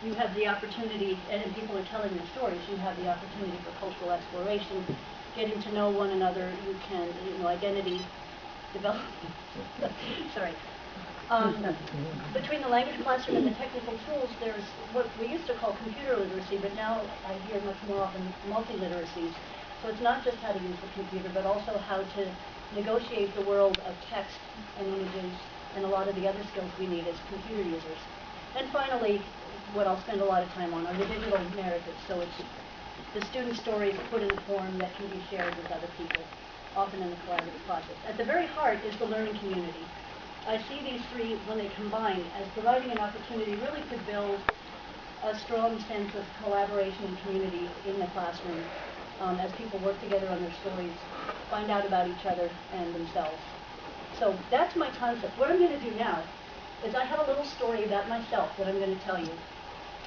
you have the opportunity, and people are telling their stories, you have the opportunity for cultural exploration, getting to know one another. You can, identity development. Sorry. Between the language classroom and the technical tools, there's what we used to call computer literacy, but now I hear much more often multi-literacies. So it's not just how to use the computer, but also how to negotiate the world of text and images and a lot of the other skills we need as computer users. And finally, what I'll spend a lot of time on are the digital narratives. So it's the student stories put in a form that can be shared with other people, often in the collaborative process. At the very heart is the learning community. I see these three, when they combine, as providing an opportunity really to build a strong sense of collaboration and community in the classroom as people work together on their stories, find out about each other and themselves. So that's my concept. What I'm going to do now is I have a little story about myself that I'm going to tell you.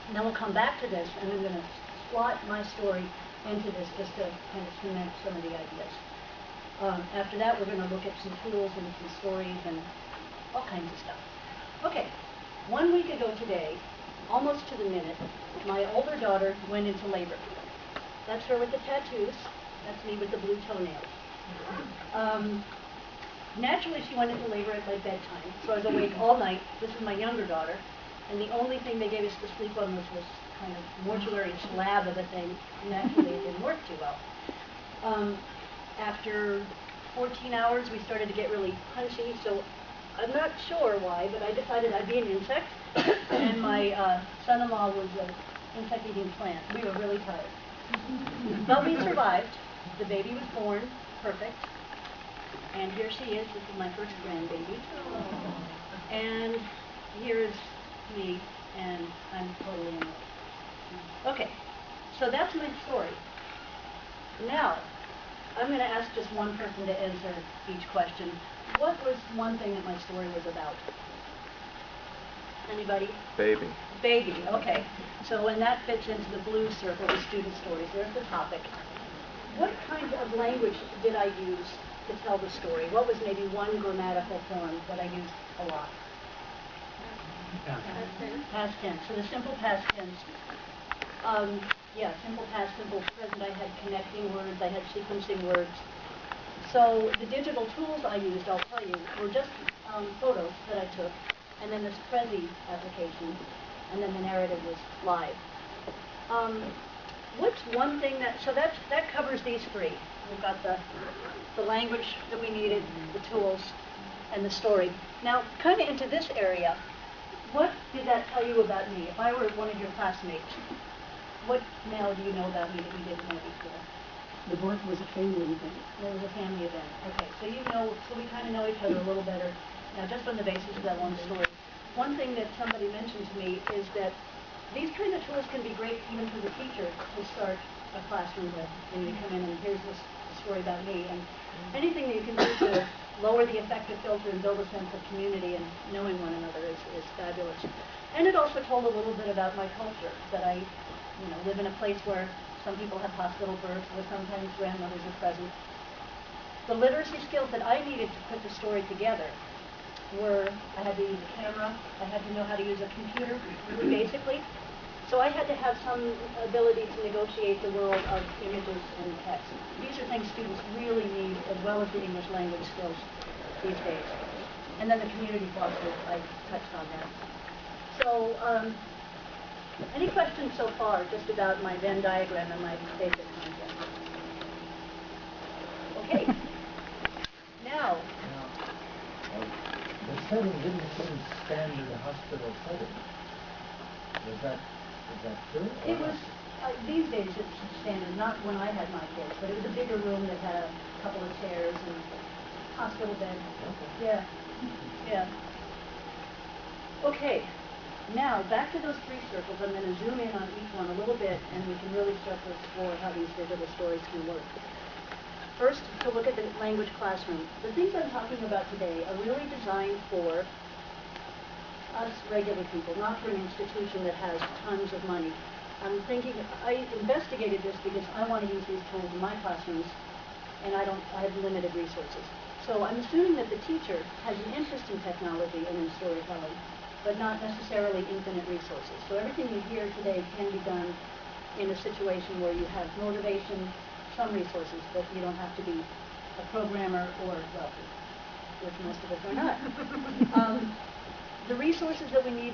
And then we'll come back to this, and I'm going to slot my story into this just to kind of cement some of the ideas. After that, we're going to look at some tools and some stories and all kinds of stuff. Okay, 1 week ago today, almost to the minute, my older daughter went into labor. That's her with the tattoos. That's me with the blue toenails. Naturally, she went into labor at my bedtime, so I was awake all night. This is my younger daughter, and the only thing they gave us to sleep on was this kind of mortuary slab of a thing. Naturally, it didn't work too well. After 14 hours, we started to get really punchy, so I'm not sure why, but I decided I'd be an insect, and my son-in-law was an insect-eating plant. We were really tired. But we survived. The baby was born, perfect. And here she is. This is my first grandbaby. And here is me, and I'm totally in love. Okay, so that's my story. Now, I'm going to ask just one person to answer each question. What was one thing that my story was about? Anybody? Baby. Baby, okay. So, and that fits into the blue circle, the student stories. There's the topic. What kind of language did I use to tell the story? What was maybe one grammatical form that I used a lot? Past tense. Past tense. So the simple past tense. Simple past, simple present. I had connecting words. I had sequencing words. So the digital tools I used, I'll tell you, were just photos that I took, and then this Prezi application, and then the narrative was live. What's one thing so that covers these three. We've got the language that we needed, the tools, and the story. Now, kind of into this area, what did that tell you about me? If I were one of your classmates, what now do you know about me that you didn't know before? The board was a family event. It was a family event. Okay, so we kind of know each other a little better now, just on the basis of that one story. One thing that somebody mentioned to me is that these kind of tools can be great even for the teacher to start a classroom with. When you come in and here's this story about me, and anything that you can do to lower the affective filter and build a sense of community and knowing one another is fabulous. And it also told a little bit about my culture, that I live in a place where some people have hospital births, where sometimes grandmothers are present. The literacy skills that I needed to put the story together were, I had to use a camera, I had to know how to use a computer, really basically. So I had to have some ability to negotiate the world of images and text. These are things students really need, as well as the English language skills these days. And then the community foster, I touched on that. So, any questions so far just about my Venn diagram and my basic concept? Okay. Now, the setting didn't seem standard hospital setting. Is that true? it was, these days it's standard, not when I had my kids, but it was a bigger room that had a couple of chairs and hospital bed. Okay. Yeah. Okay. Now, back to those three circles. I'm going to zoom in on each one a little bit, and we can really start to explore how these digital stories can work. First, to look at the language classroom. The things I'm talking about today are really designed for us regular people, not for an institution that has tons of money. I investigated this because I want to use these tools in my classrooms, and I have limited resources. So I'm assuming that the teacher has an interest in technology and in storytelling, but not necessarily infinite resources. So everything you hear today can be done in a situation where you have motivation, some resources, but you don't have to be a programmer or wealthy, which most of us are not. The resources that we need,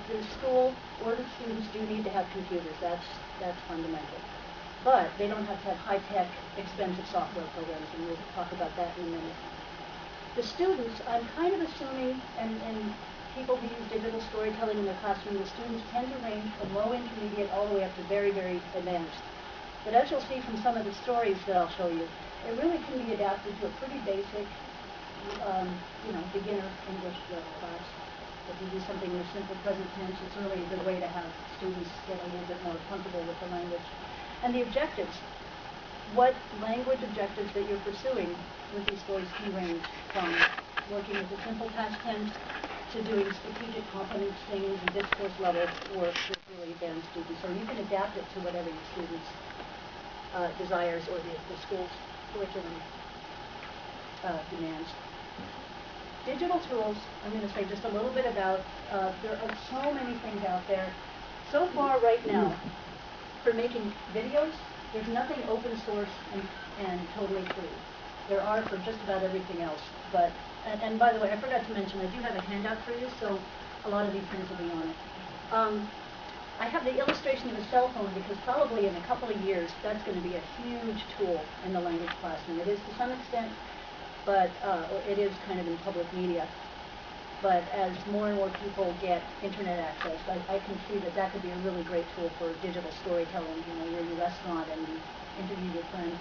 the school or the students do need to have computers. That's fundamental. But they don't have to have high-tech, expensive software programs, and we'll talk about that in a minute. The students, I'm kind of assuming, and people who use digital storytelling in their classroom, the students tend to range from low intermediate all the way up to very, very advanced. But as you'll see from some of the stories that I'll show you, it really can be adapted to a pretty basic, beginner English level class. If you do something in the simple present tense, it's really a good way to have students get a little bit more comfortable with the language. And the objectives, what language objectives that you're pursuing with these stories can range from working with the simple past tense to doing strategic competence things and discourse level work with really advanced students. Or you can adapt it to whatever your students' desires or the school's curriculum demands. Digital tools, I'm going to say just a little bit about. There are so many things out there. So far right now, for making videos, there's nothing open source and totally free. There are for just about everything else. But and by the way, I forgot to mention, I do have a handout for you, so a lot of these things will be on it. I have the illustration of a cell phone because probably in a couple of years, that's going to be a huge tool in the language classroom. It is to some extent, but it is kind of in public media. But as more and more people get internet access, I can see that that could be a really great tool for digital storytelling. You're in a restaurant and you interview your friend.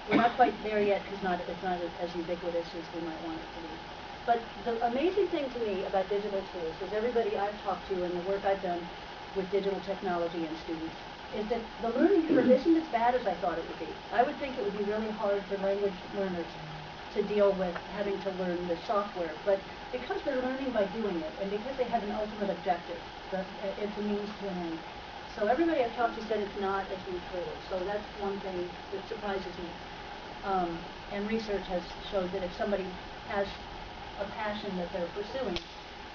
We're not quite there yet because it's not as ubiquitous as we might want it to be. But the amazing thing to me about digital tools is everybody I've talked to and the work I've done with digital technology and students is that the learning curve isn't as bad as I thought it would be. I would think it would be really hard for language learners to deal with having to learn the software. But because they're learning by doing it and because they have an ultimate objective, it's a means to an end. So everybody I've talked to said it's not a huge hurdle. So that's one thing that surprises me. And research has showed that if somebody has a passion that they're pursuing,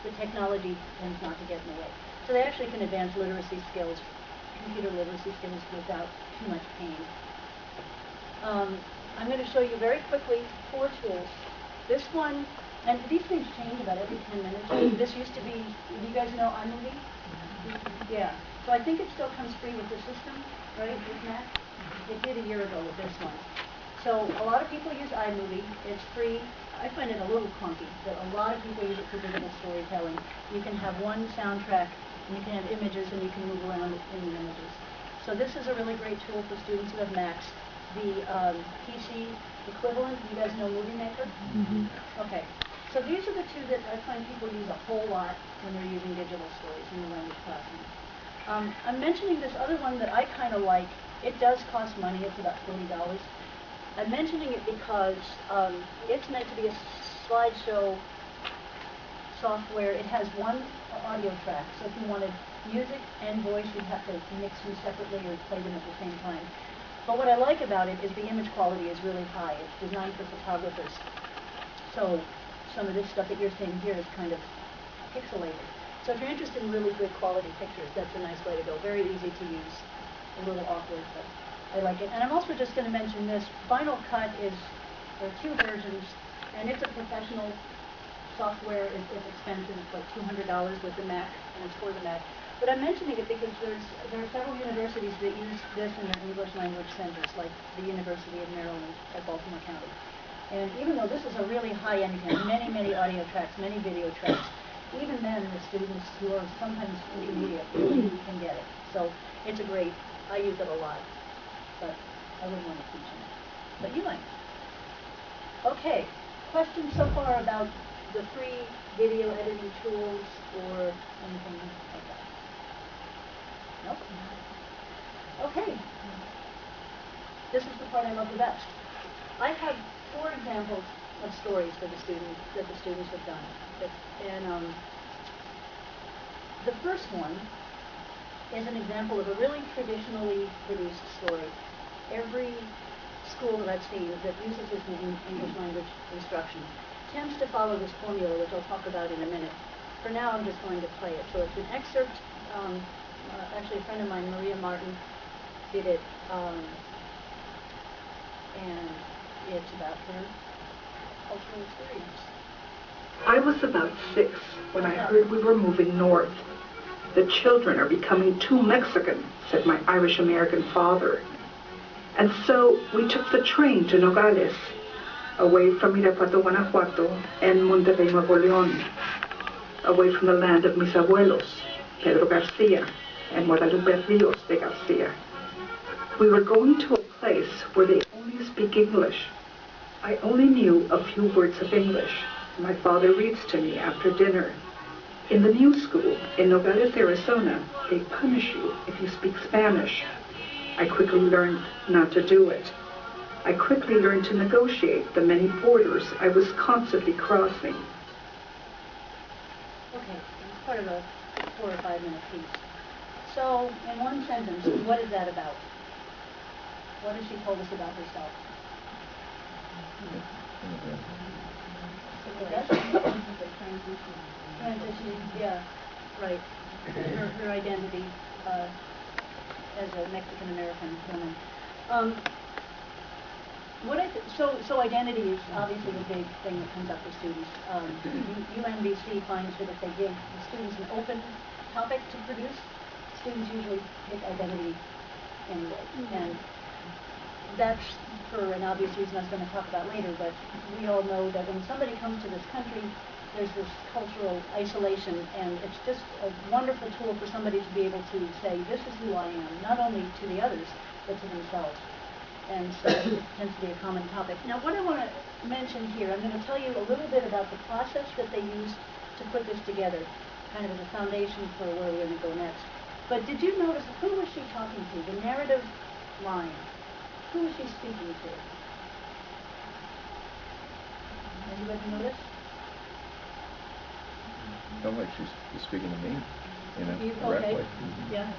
the technology tends not to get in the way. So they actually can advance literacy skills, computer literacy skills, without too much pain. I'm going to show you very quickly 4 tools. This one, and these things change about every 10 minutes. This used to be, do you guys know iMovie? Yeah. So I think it still comes free with the system, right, with Mac? It did a year ago with this one. So a lot of people use iMovie. It's free. I find it a little clunky, but a lot of people use it for digital storytelling. You can have one soundtrack, and you can have images, and you can move around in the images. So this is a really great tool for students who have Macs. The PC equivalent, you guys know Movie Maker? Mm-hmm. Okay. So these are the 2 that I find people use a whole lot when they're using digital stories in the language classroom. I'm mentioning this other one that I kind of like. It does cost money. It's about $40. I'm mentioning it because it's meant to be a slideshow software. It has one audio track, so if you wanted music and voice, you'd have to mix them separately or play them at the same time. But what I like about it is the image quality is really high. It's designed for photographers. So some of this stuff that you're seeing here is kind of pixelated. So if you're interested in really good quality pictures, that's a nice way to go. Very easy to use. A little awkward, but I like it. And I'm also just going to mention this. Final Cut there are 2 versions, and it's a professional software. It's expensive. It's like $200 with the Mac, and it's for the Mac. But I'm mentioning it because there are several universities that use this in their English language centers, like the University of Maryland at Baltimore County. And even though this is a really high-end thing, many audio tracks, many video tracks, even then the students who are sometimes intermediate can get it. So it's I use it a lot, but I wouldn't want to teach it. But you might. Okay, questions so far about the free video editing tools or anything like that? Nope. Okay. This is the part I love the best. I have 4 examples of stories that the students have done. And the first one is an example of a really traditionally produced story. Every school that I've seen that uses this in English language instruction tends to follow this formula, which I'll talk about in a minute. for now I'm just going to play it. So it's an excerpt, actually a friend of mine, Maria Martin, did it, and it's about her cultural experience. I was about 6 when I heard we were moving north. The children are becoming too Mexican, said my Irish-American father. And so we took the train to Nogales, away from Irapuato, Guanajuato, and Monterrey, Nuevo León, away from the land of mis abuelos, Pedro Garcia and Guadalupe Rios de Garcia. We were going to a place where they only speak English. I only knew a few words of English. My father reads to me after dinner. In the new school, in Nogales, Arizona, they punish you if you speak Spanish. I quickly learned not to do it. I quickly learned to negotiate the many borders I was constantly crossing. Okay, it's part of a 4 or 5 minute piece. So, in one sentence, what is that about? What has she told us about herself? Transitioning, yeah, right. Her identity as a Mexican-American woman. So identity is obviously the big thing that comes up for students. UNBC finds that if they give the students an open topic to produce, students usually pick identity anyway. And that's for an obvious reason I was going to talk about later, but we all know that when somebody comes to this country, there's this cultural isolation, and it's just a wonderful tool for somebody to be able to say, this is who I am, not only to the others, but to themselves. And so it tends to be a common topic. Now, what I want to mention here, I'm going to tell you a little bit about the process that they used to put this together, kind of as a foundation for where we're going to go next. But did you notice, who was she talking to? The narrative line. Who was she speaking to? Anybody notice? Sounds like she's speaking to me, Okay. directly. Yeah.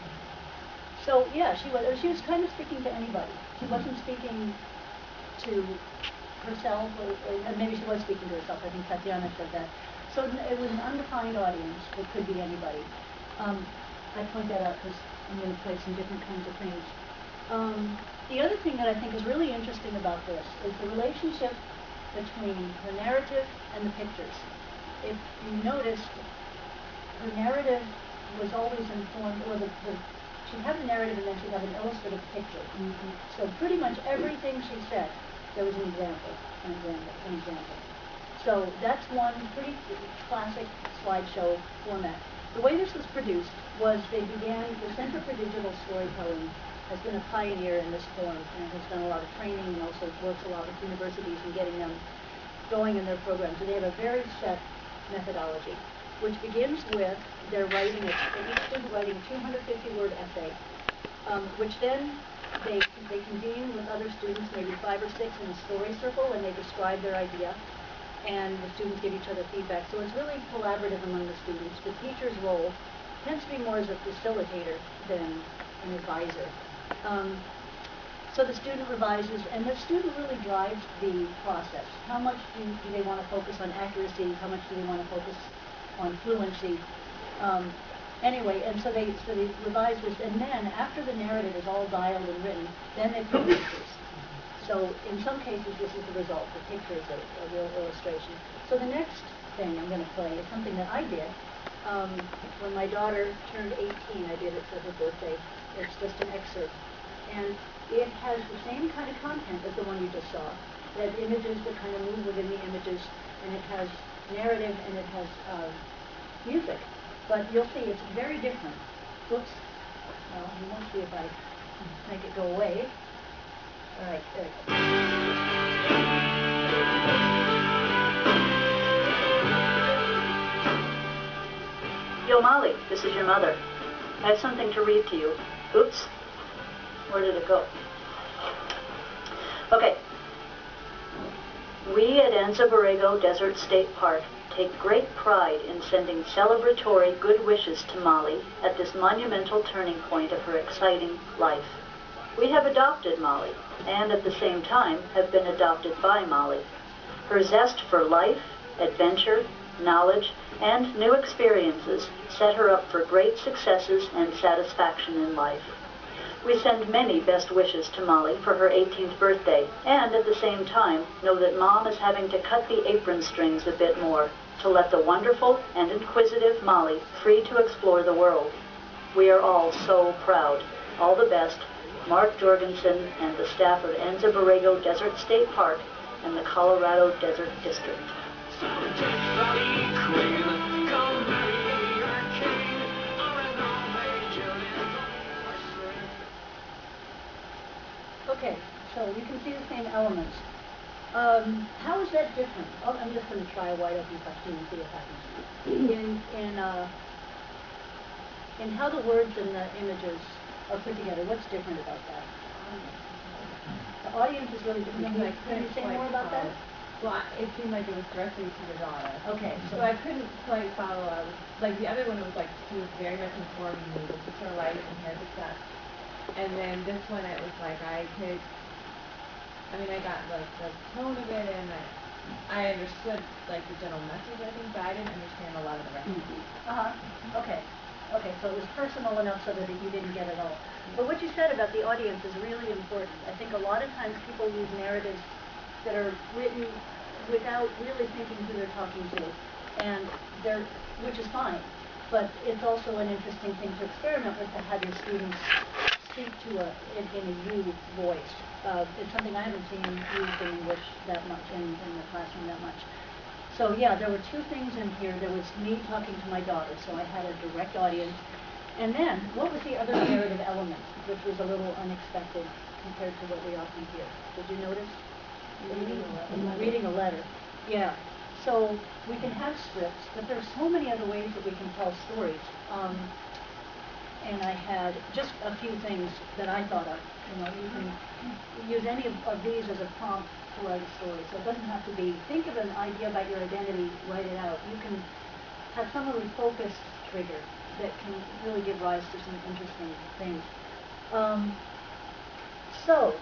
So yeah, she was kind of speaking to anybody. She wasn't speaking to herself, or maybe she was speaking to herself. I think Tatiana said that. So it was an undefined audience. It could be anybody. I point that out because I'm going to play some different kinds of things. The other thing that I think is really interesting about this is the relationship between her narrative and the pictures. If you noticed, her narrative was always informed, or she'd have the narrative and then she'd have an illustrative picture. Mm-hmm. So pretty much everything she said, there was an example. So that's one pretty classic slideshow format. The way this was produced was they began, the Center for Digital Storytelling has been a pioneer in this form and has done a lot of training and also works a lot with universities in getting them going in their programs. And they have a very set methodology, which begins with their writing, each student writing a 250-word essay, which then they convene with other students, maybe 5 or 6 in a story circle, and they describe their idea, and the students give each other feedback. So it's really collaborative among the students. The teacher's role tends to be more as a facilitator than an advisor. So the student revises, and the student really drives the process. How much do they want to focus on accuracy? How much do they want to focus on fluency? Anyway, and so they revise this, and then after the narrative is all dialed and written, then they put pictures. So in some cases, this is the result. The picture is a real illustration. So the next thing I'm going to play is something that I did when my daughter turned 18. I did it for her birthday. It's just an excerpt. And it has the same kind of content as the one you just saw. It has images that kind of move within the images, and it has narrative, and it has music. But you'll see it's very different. Whoops. Well, you won't see if I make it go away. All right, there it goes. Yo, Molly, this is your mother. I have something to read to you. Oops. Where did it go? Okay. We at Anza Borrego Desert State Park take great pride in sending celebratory good wishes to Molly at this monumental turning point of her exciting life. We have adopted Molly, and at the same time have been adopted by Molly. Her zest for life, adventure, knowledge, and new experiences set her up for great successes and satisfaction in life. We send many best wishes to Molly for her 18th birthday, and at the same time know that Mom is having to cut the apron strings a bit more to let the wonderful and inquisitive Molly free to explore the world. We are all so proud. All the best, Mark Jorgensen and the staff of Anza Borrego Desert State Park and the Colorado Desert District. Okay, so you can see the same elements. How is that different? Oh, I'm just going to try a wide open question and see what happens. In how the words and the images are put together, what's different about that? The audience is really different. Can you say more about that? Well, it seemed like it was directly to the daughter. Okay, So I couldn't quite follow. Like the other one, it was like she was very much informing me. This is her life and her success. And then this one, it was like I got like the tone of it, and I understood like the general message, I think, but I didn't understand a lot of the rest. Okay. Okay, so it was personal enough so that you didn't get it all. But what you said about the audience is really important. I think a lot of times people use narratives that are written without really thinking who they're talking to, and which is fine. But it's also an interesting thing to experiment with, to have your students speak to in a you voice. It's something I haven't seen used in English that much, in the classroom that much. So yeah, there were two things in here. There was me talking to my daughter, so I had a direct audience. And then, what was the other narrative element, which was a little unexpected compared to what we often hear? Did you notice? Reading a letter. Yeah. So we can have scripts, but there are so many other ways that we can tell stories. And I had just a few things that I thought of. You know, you can use any of these as a prompt to write a story. So it doesn't have to be, think of an idea about your identity, write it out. You can have some of a focus trigger that can really give rise to some interesting things. So,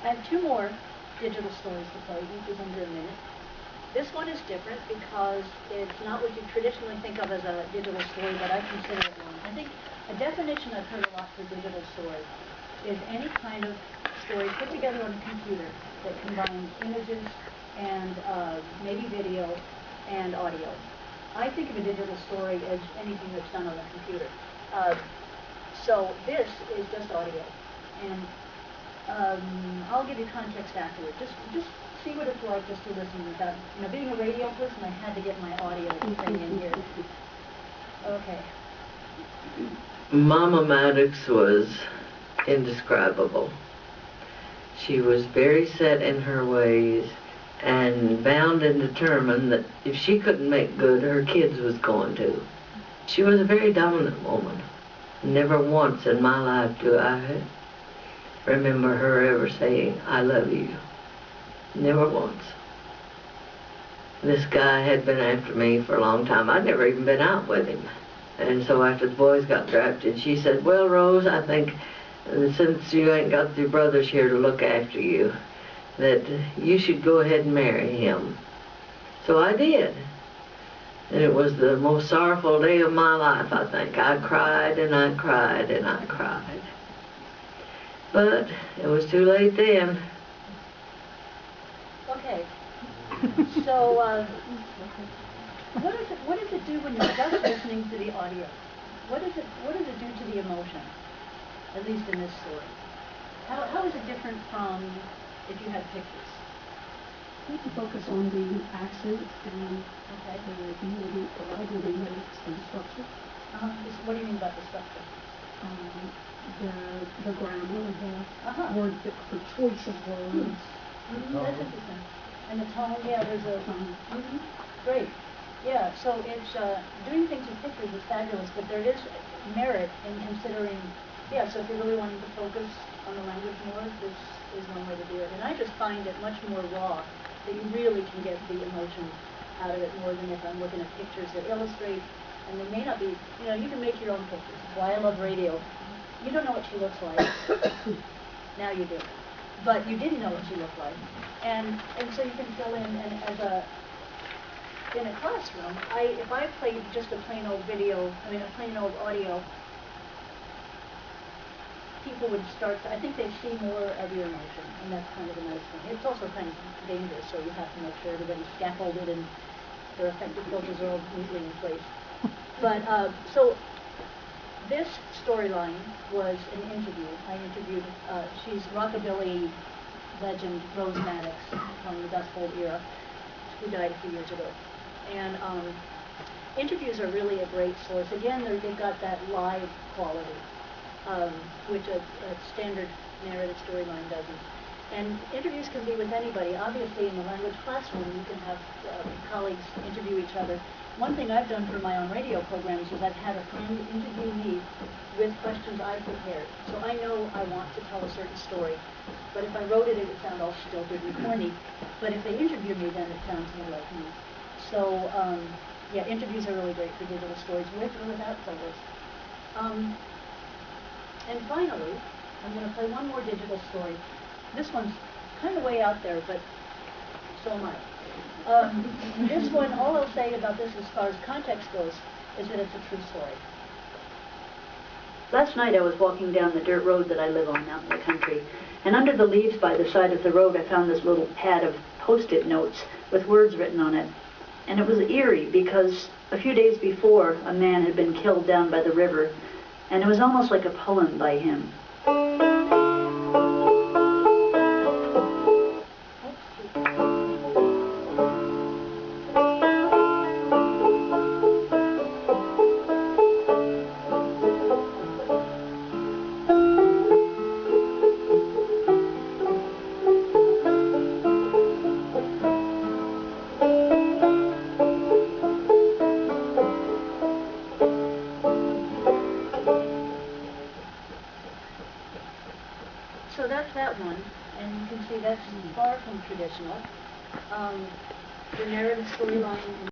I have two more digital stories to tell you, each is under a minute. This one is different because it's not what you traditionally think of as a digital story, but I consider it one. I think a definition I've heard a lot for digital story is any kind of story put together on a computer that combines images and maybe video and audio. I think of a digital story as anything that's done on a computer. So this is just audio, and I'll give you context afterward. Just see what it's like just to listen without, being a radio person, I had to get my audio thing in here. Okay. Mama Maddox was indescribable. She was very set in her ways and bound and determined that if she couldn't make good, her kids was going to. She was a very dominant woman. Never once in my life do I remember her ever saying, "I love you." Never once. This guy had been after me for a long time. I'd never even been out with him. And so after the boys got drafted, she said, "Well, Rose, I think since you ain't got your brothers here to look after you, that you should go ahead and marry him." So I did. And it was the most sorrowful day of my life, I think. I cried and I cried and I cried. But it was too late then. Okay. So, what does it do when you're just listening to the audio? What does it do to the emotion? At least in this story. How is it different from if you had pictures? I need to focus on the accent and the structure. What do you mean about the structure? The grammar, the word, the choice of words. That's interesting. And the tone, yeah, there's a great. Yeah, so it's doing things with pictures is fabulous, but there is merit in considering. Yeah, so if you're really wanting to focus on the language more, this is one way to do it. And I just find it much more raw, that you really can get the emotion out of it more than if I'm looking at pictures that illustrate, and they may not be, you can make your own pictures. That's why I love radio. You don't know what she looks like. Now you do. But you didn't know what she looked like. And so you can fill in, and in a classroom, if I played just a plain old video, I mean a plain old audio, people would start to, I think they'd see more of your emotion, and that's kind of a nice thing. It's also kind of dangerous, so you have to make sure everybody's scaffolded and their effective filters are all neatly in place. But, so, this storyline was an interview. I interviewed, she's rockabilly legend Rose Maddox from the Dust Bowl era, who died a few years ago. And interviews are really a great source. Again, they've got that live quality, which a standard narrative storyline doesn't. And interviews can be with anybody. Obviously, in the language classroom, you can have colleagues interview each other. One thing I've done for my own radio programs is I've had a friend interview me with questions I've prepared. So I know I want to tell a certain story. But if I wrote it, it would sound all stilted and corny. But if they interview me, then it sounds more like me. So, yeah, interviews are really great for digital stories, with or without photos. And finally, I'm going to play one more digital story. This one's kind of way out there, but so am I. This one, all I'll say about this as far as context goes, is that it's a true story. Last night I was walking down the dirt road that I live on out in the country, and under the leaves by the side of the road I found this little pad of Post-it notes with words written on it. And it was eerie because a few days before a man had been killed down by the river, and it was almost like a poem by him. So that's that one, and you can see that's far from traditional. The narrative storyline